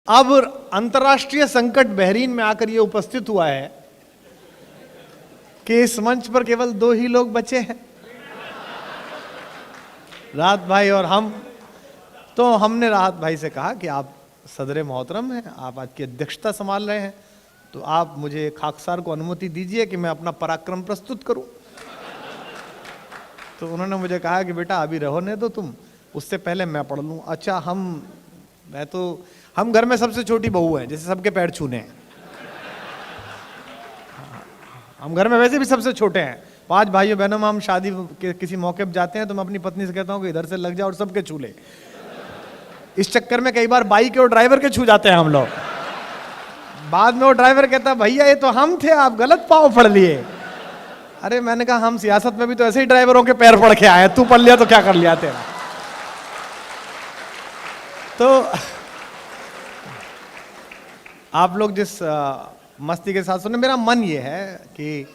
अब अंतर्राष्ट्रीय संकट बहरीन में आकर यह उपस्थित हुआ है कि इस मंच पर केवल 2 ही लोग बचे हैं, राहत भाई और हम। तो हमने राहत भाई से कहा कि आप सदर मोहतरम हैं, आप आज की अध्यक्षता संभाल रहे हैं, तो आप मुझे खाकसार को अनुमति दीजिए कि मैं अपना पराक्रम प्रस्तुत करूं। तो उन्होंने मुझे कहा कि बेटा अभी रहो ने तो तुम, उससे पहले मैं पढ़ लूं। अच्छा, हम घर में सबसे छोटी बहू हैं, जैसे सबके पैर छूने हैं। हम घर में वैसे भी सबसे छोटे हैं, 5 भाइयों बहनों में हम शादी के किसी मौके पर जाते हैं तो मैं अपनी पत्नी से कहता हूं कि इधर से लग जाओ और सबके छू ले। इस चक्कर में कई बार बाइक और ड्राइवर के छू जाते हैं हम लोग। बाद में वो ड्राइवर कहता भैया ये तो हम थे, आप गलत पाँव पढ़ लिए। अरे मैंने कहा हम सियासत में भी तो ऐसे ही ड्राइवरों के पैर पड़ के आए, तू पढ़ लिया तो क्या कर लिया तेरा। तो आप लोग जिस मस्ती के साथ सुने, मेरा मन ये है कि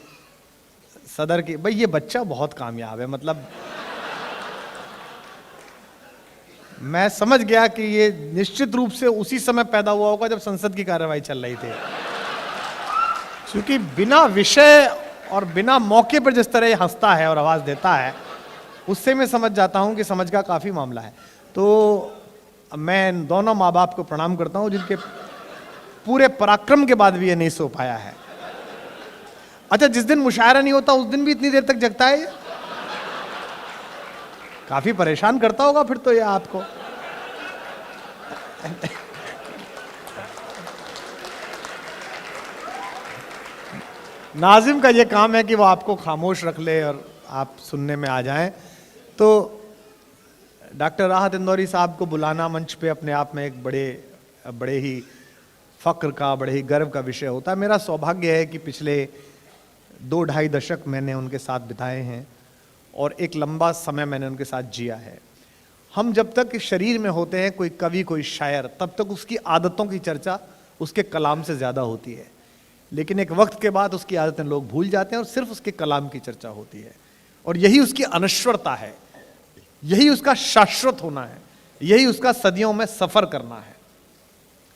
सदर की भाई ये बच्चा बहुत कामयाब है। मतलब मैं समझ गया कि ये निश्चित रूप से उसी समय पैदा हुआ होगा जब संसद की कार्यवाही चल रही थी, क्योंकि बिना विषय और बिना मौके पर जिस तरह ये हंसता है और आवाज देता है, उससे मैं समझ जाता हूं कि समझ का काफी मामला है। तो मैं दोनों माँ बाप को प्रणाम करता हूं जिनके पूरे पराक्रम के बाद भी ये नहीं सो पाया है। अच्छा, जिस दिन मुशायरा नहीं होता उस दिन भी इतनी देर तक जगता है ये? काफी परेशान करता होगा फिर तो ये आपको। नाजिम का ये काम है कि वो आपको खामोश रख ले और आप सुनने में आ जाएं। तो डॉक्टर राहत इंदौरी साहब को बुलाना मंच पे अपने आप में एक बड़े ही फक्र का, बड़े ही गर्व का विषय होता है। मेरा सौभाग्य है कि पिछले 2-2.5 दशक मैंने उनके साथ बिताए हैं और एक लंबा समय मैंने उनके साथ जिया है। हम जब तक इस शरीर में होते हैं, कोई कवि कोई शायर, तब तक उसकी आदतों की चर्चा उसके कलाम से ज़्यादा होती है, लेकिन एक वक्त के बाद उसकी आदतें लोग भूल जाते हैं और सिर्फ उसके कलाम की चर्चा होती है। और यही उसकी अनश्वरता है, यही उसका शाश्वत होना है, यही उसका सदियों में सफ़र करना है।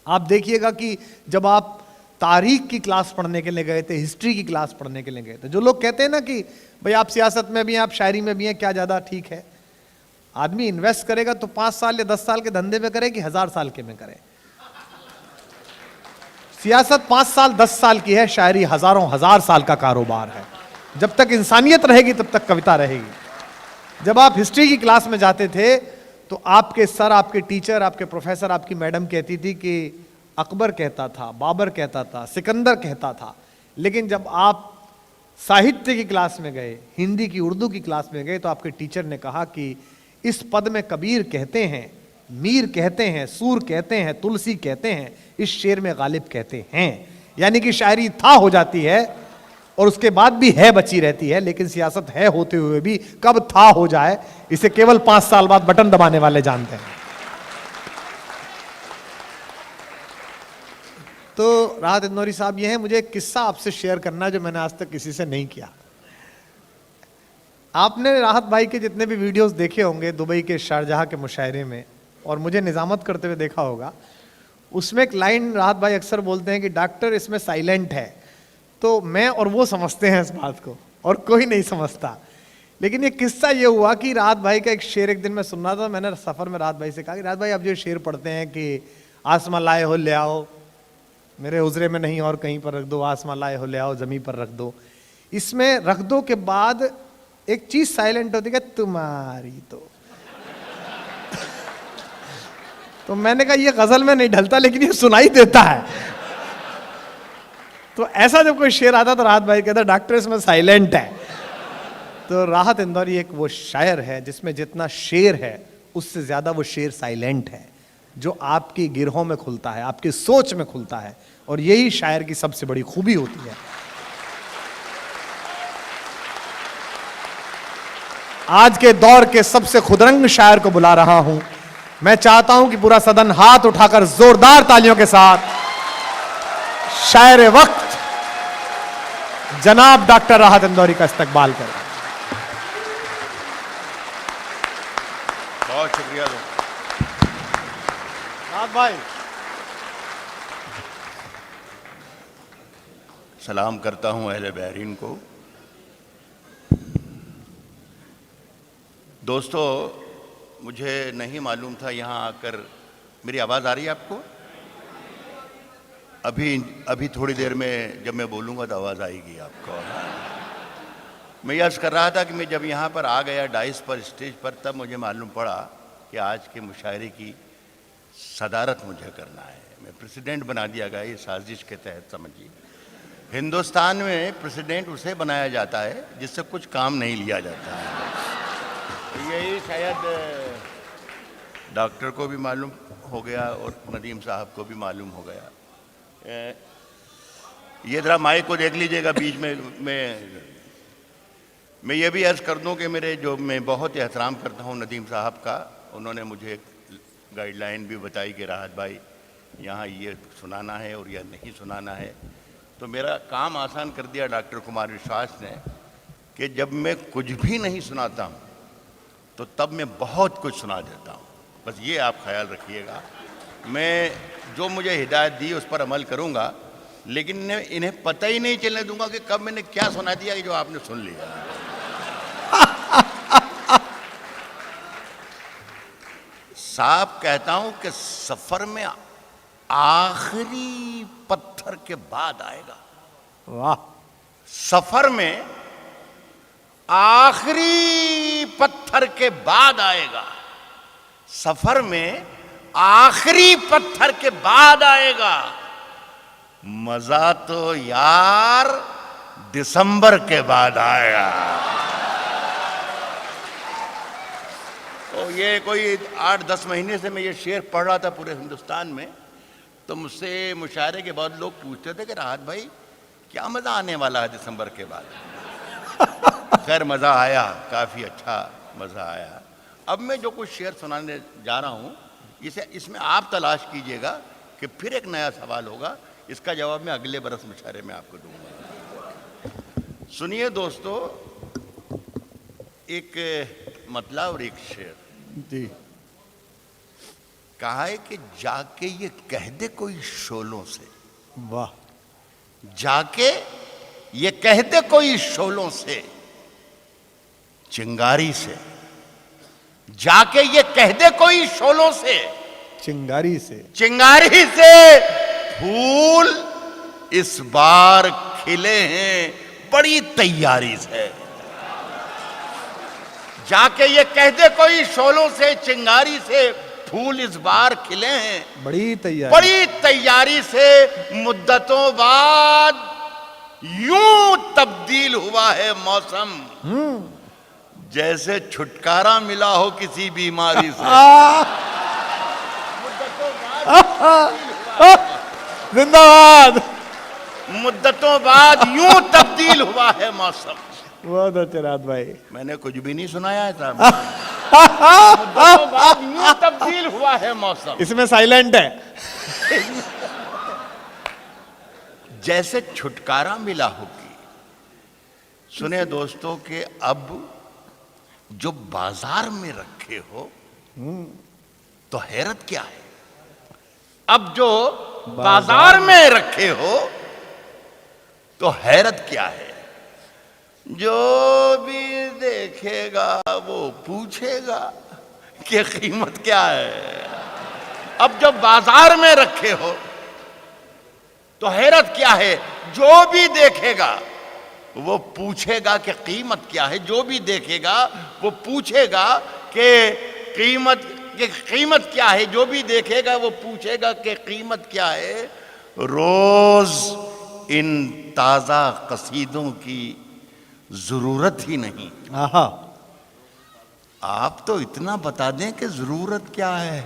आप देखिएगा कि जब आप तारीख की क्लास पढ़ने के लिए गए थे, हिस्ट्री की क्लास पढ़ने के लिए गए थे, जो लोग कहते हैं ना कि भाई आप सियासत में भी हैं, आप शायरी में भी हैं, क्या ज़्यादा ठीक है? आदमी इन्वेस्ट करेगा तो 5 साल या 10 साल के धंधे में करे कि 1000 साल के में करे? सियासत 5 साल 10 साल की है, शायरी हजारों हजार साल का कारोबार है। जब तक इंसानियत रहेगी तब तक कविता रहेगी। जब आप हिस्ट्री की क्लास में जाते थे तो आपके सर, आपके टीचर, आपके प्रोफेसर, आपकी मैडम कहती थी कि अकबर कहता था, बाबर कहता था, सिकंदर कहता था। लेकिन जब आप साहित्य की क्लास में गए, हिंदी की, उर्दू की क्लास में गए, तो आपके टीचर ने कहा कि इस पद में कबीर कहते हैं, मीर कहते हैं, सूर कहते हैं, तुलसी कहते हैं, इस शेर में गालिब कहते हैं। यानी कि शायरी था हो जाती है और उसके बाद भी है बची रहती है, लेकिन सियासत है होते हुए भी कब था हो जाए, इसे केवल 5 साल बाद बटन दबाने वाले जानते हैं। तो राहत इंदौरी साहब ये हैं, मुझे एक किस्सा आपसे शेयर करना जो मैंने आज तक किसी से नहीं किया। आपने राहत भाई के जितने भी वीडियोस देखे होंगे दुबई के शारजाह के मुशायरे में, और मुझे निजामत करते हुए देखा होगा, उसमें एक लाइन राहत भाई अक्सर बोलते हैं कि डॉक्टर इसमें साइलेंट है। तो मैं और वो समझते हैं इस बात को और कोई नहीं समझता। लेकिन ये किस्सा ये हुआ कि राहत भाई का एक शेर एक दिन मैं सुन रहा था। मैंने सफ़र में राहत भाई से कहा कि राहत भाई आप जो शेर पढ़ते हैं कि आसमां लाए हो ले आओ, मेरे उजरे में नहीं और कहीं पर रख दो, आसमां लाए हो ले आओ ज़मीन पर रख दो, इसमें रख दो के बाद एक चीज़ साइलेंट होती है, तुम्हारी तो मैंने कहा ये गज़ल में नहीं ढलता लेकिन ये सुनाई देता है। तो ऐसा जब कोई शेर आता तो राहत भाई कहता डॉक्टर इसमें साइलेंट है। तो राहत इंदौरी एक वो शायर है जिसमें जितना शेर है उससे ज़्यादा वो शेर साइलेंट है, जो आपकी गिरहों में खुलता है, आपकी सोच में खुलता है, और यही शायर की सबसे बड़ी खूबी होती है। आज के दौर के सबसे खुदरंग शायर को बुला रहा हूं। मैं चाहता हूं कि पूरा सदन हाथ उठाकर जोरदार तालियों के साथ शायर वक्त जनाब डॉक्टर राहत इंदौरी का इस्तकबाल करें। बहुत शुक्रिया राहत भाई। सलाम करता हूं अहले बहरीन को। दोस्तों, मुझे नहीं मालूम था यहाँ आकर, मेरी आवाज़ आ रही है आपको? अभी थोड़ी देर में जब मैं बोलूँगा तो आवाज़ आएगी आपको। मैं अर्ज़ कर रहा था कि मैं जब यहाँ पर आ गया डाइस पर, स्टेज पर, तब मुझे मालूम पड़ा कि आज के मुशायरे की सदारत मुझे करना है। मैं प्रेसिडेंट बना दिया गया ये साजिश के तहत, समझिए। हिंदुस्तान में प्रेसिडेंट उसे बनाया जाता है जिससे कुछ काम नहीं लिया जाता है। यही शायद डॉक्टर को भी मालूम हो गया और नदीम साहब को भी मालूम हो गया। ये ज़रा माइक को देख लीजिएगा बीच में। मैं ये भी अर्ज़ कर दूं कि मैं बहुत एहतराम करता हूं नदीम साहब का। उन्होंने मुझे एक गाइडलाइन भी बताई कि राहत भाई यहाँ ये सुनाना है और यह नहीं सुनाना है, तो मेरा काम आसान कर दिया डॉक्टर कुमार विश्वास ने कि जब मैं कुछ भी नहीं सुनाता हूँ तो तब मैं बहुत कुछ सुना देता हूँ। बस ये आप ख्याल रखिएगा। मैं जो मुझे हिदायत दी उस पर अमल करूँगा, लेकिन इन्हें पता ही नहीं चलने दूंगा कि कब मैंने क्या सुना दिया कि जो आपने सुन लिया। साफ कहता हूं कि सफर में आखिरी पत्थर के बाद आएगा। वाह! सफर में आखिरी पत्थर के बाद आएगा। सफर में आखिरी पत्थर के बाद आएगा। मजा तो यार दिसंबर के बाद आएगा। तो ये कोई 8-10 महीने से मैं ये शेर पढ़ रहा था पूरे हिंदुस्तान में, तो मुझसे मुशायरे के बाद लोग पूछते थे कि राहत भाई क्या मज़ा आने वाला है दिसंबर के बाद। खैर मज़ा आया, काफ़ी अच्छा मज़ा आया। अब मैं जो कुछ शेर सुनाने जा रहा हूँ इसमें आप तलाश कीजिएगा कि फिर एक नया सवाल होगा, इसका जवाब मैं अगले बरस मुशायरे में आपको दूंगा। सुनिए दोस्तों, एक मतला और एक शेर। जी। कहा है कि जाके ये कह दे कोई शोलों से। वाह! जाके ये कह दे कोई शोलों से, चिंगारी से। जाके ये कह दे कोई शोलों से, चिंगारी से। चिंगारी से फूल इस बार खिले हैं बड़ी तैयारी से। जाके ये कह दे कोई शोलों से, चिंगारी से फूल इस बार खिले हैं बड़ी तैयारी से। मुद्दतों बाद यूं तब्दील हुआ है मौसम, जैसे छुटकारा मिला हो किसी बीमारी से। जिंदाबाद। मुद्दतों बाद यूं तब्दील हुआ है मौसम। बहुत अच्छे राहत भाई। मैंने कुछ भी नहीं सुनाया है साहब। मुद्दतों बाद यूं तब्दील हुआ है मौसम। इसमें साइलेंट है। जैसे छुटकारा मिला होगी। सुने दोस्तों कि अब जो बाजार में रखे हो तो हैरत क्या है। अब जो बाजार में रखे हो तो हैरत क्या है। जो भी देखेगा वो पूछेगा कि कीमत क्या है। अब जब बाजार में रखे हो तो हैरत क्या है। जो भी देखेगा वो पूछेगा कि कीमत क्या है। जो भी देखेगा वो पूछेगा कि कीमत क्या है। जो भी देखेगा वो पूछेगा कि कीमत क्या है। रोज इन ताजा कसीदों की जरूरत ही नहीं। आप तो इतना बता दें कि जरूरत क्या है।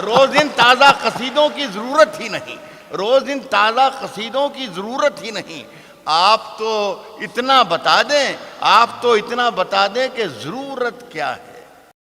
रोज इन ताजा कसीदों की जरूरत ही नहीं। रोज इन ताजा कसीदों की जरूरत ही नहीं। आप तो इतना बता दें कि जरूरत क्या है।